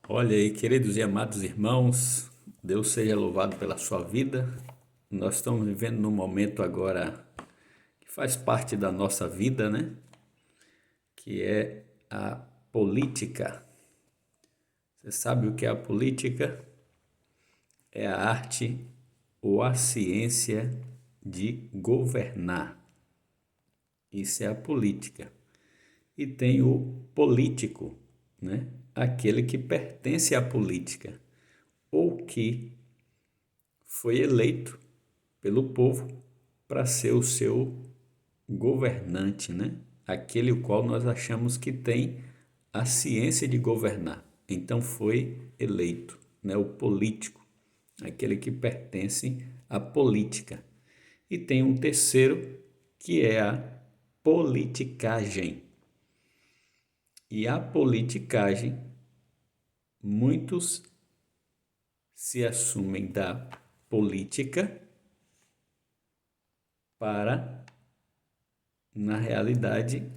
Olha aí, queridos e amados irmãos, Deus seja louvado pela sua vida. Nós estamos vivendo num momento agora que faz parte da nossa vida, né? Que é a política. Você sabe o que é a política? É a arte ou a ciência de governar. Isso é a política. E tem o político, né? Aquele que pertence à política ou que foi eleito pelo povo para ser o seu governante, né? Aquele o qual nós achamos que tem a ciência de governar. Então foi eleito, né? O político, aquele que pertence à política. E tem um terceiro que é a politicagem. E a politicagem, muitos se assumem da política para, na realidade,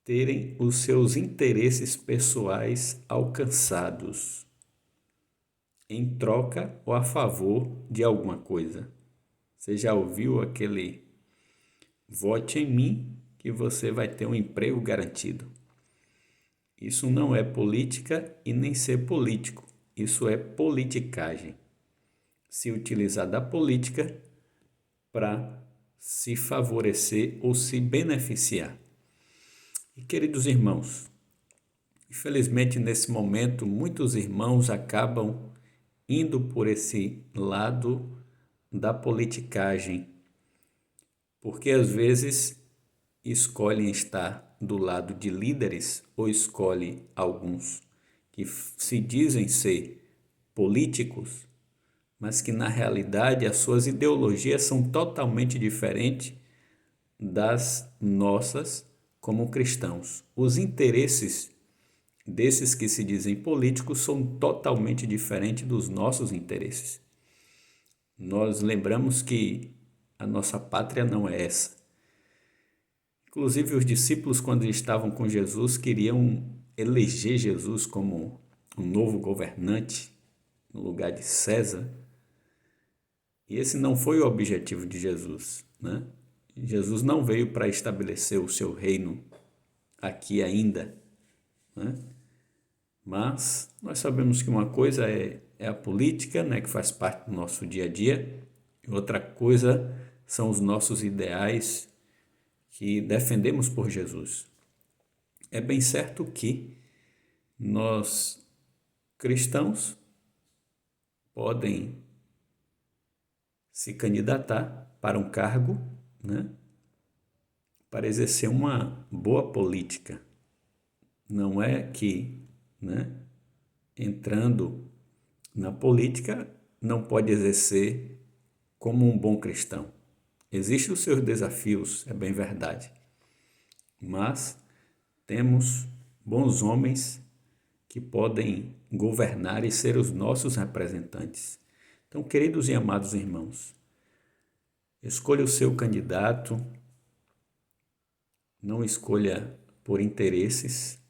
terem os seus interesses pessoais alcançados em troca ou a favor de alguma coisa. Você já ouviu aquele vote em mim que você vai ter um emprego garantido? Isso não é política e nem ser político. Isso é politicagem. Se utilizar da política para se favorecer ou se beneficiar. E queridos irmãos, infelizmente nesse momento muitos irmãos acabam indo por esse lado da politicagem, porque às vezes escolhem estar do lado de líderes ou escolhem alguns que se dizem ser políticos, mas que na realidade as suas ideologias são totalmente diferentes das nossas como cristãos. Os interesses desses que se dizem políticos são totalmente diferentes dos nossos interesses. Nós lembramos que a nossa pátria não é essa. Inclusive, os discípulos, quando estavam com Jesus, queriam eleger Jesus como um novo governante no lugar de César. E esse não foi o objetivo de Jesus, né? Jesus não veio para estabelecer o seu reino aqui ainda, né? Mas nós sabemos que uma coisa é a política, né, que faz parte do nosso dia a dia, e outra coisa são os nossos ideais que defendemos por Jesus. É bem certo que nós, cristãos, podem se candidatar para um cargo, né, para exercer uma boa política. Não é que, né, entrando na política não pode exercer como um bom cristão. Existem os seus desafios, é bem verdade, mas temos bons homens que podem governar e ser os nossos representantes. Então, queridos e amados irmãos, escolha o seu candidato, não escolha por interesses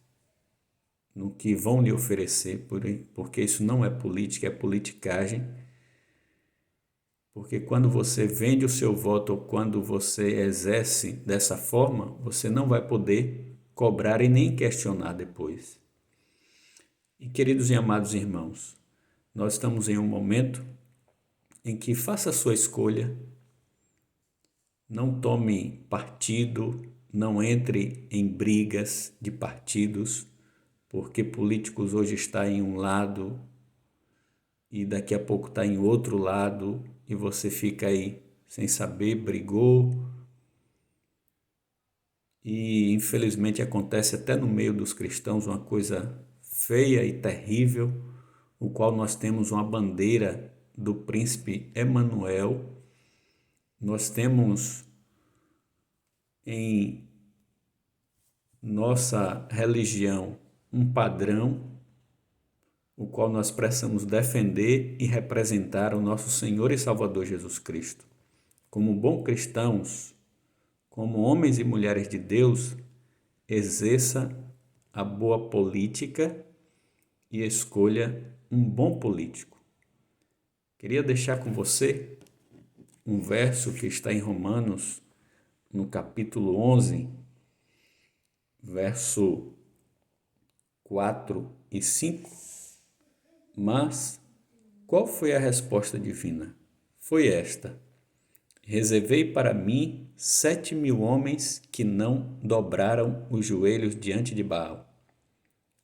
no que vão lhe oferecer, porque isso não é política, é politicagem. Porque quando você vende o seu voto ou quando você exerce dessa forma, você não vai poder cobrar e nem questionar depois. E queridos e amados irmãos, nós estamos em um momento em que faça a sua escolha, não tome partido, não entre em brigas de partidos, porque políticos hoje estão em um lado e daqui a pouco está em outro lado e você fica aí sem saber, brigou. E infelizmente acontece até no meio dos cristãos uma coisa feia e terrível, o qual nós temos uma bandeira do príncipe Emanuel. Nós temos em nossa religião um padrão o qual nós precisamos defender e representar o nosso Senhor e Salvador Jesus Cristo. Como bons cristãos, como homens e mulheres de Deus, exerça a boa política e escolha um bom político. Queria deixar com você um verso que está em Romanos, no capítulo 11, verso 4 e 5. Mas qual foi a resposta divina? Foi esta: reservei para mim 7.000 homens que não dobraram os joelhos diante de Baal.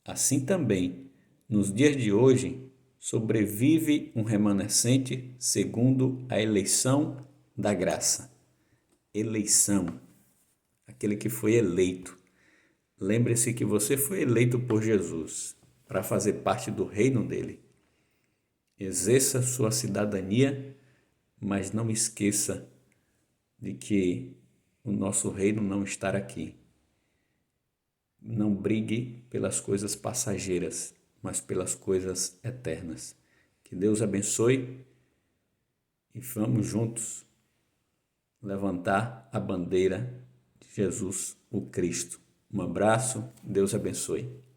Assim também, nos dias de hoje, sobrevive um remanescente segundo a eleição da graça. Eleição, aquele que foi eleito. Lembre-se que você foi eleito por Jesus para fazer parte do reino dele. Exerça sua cidadania, mas não esqueça de que o nosso reino não está aqui. Não brigue pelas coisas passageiras, mas pelas coisas eternas. Que Deus abençoe e vamos juntos levantar a bandeira de Jesus, o Cristo. Um abraço, Deus abençoe.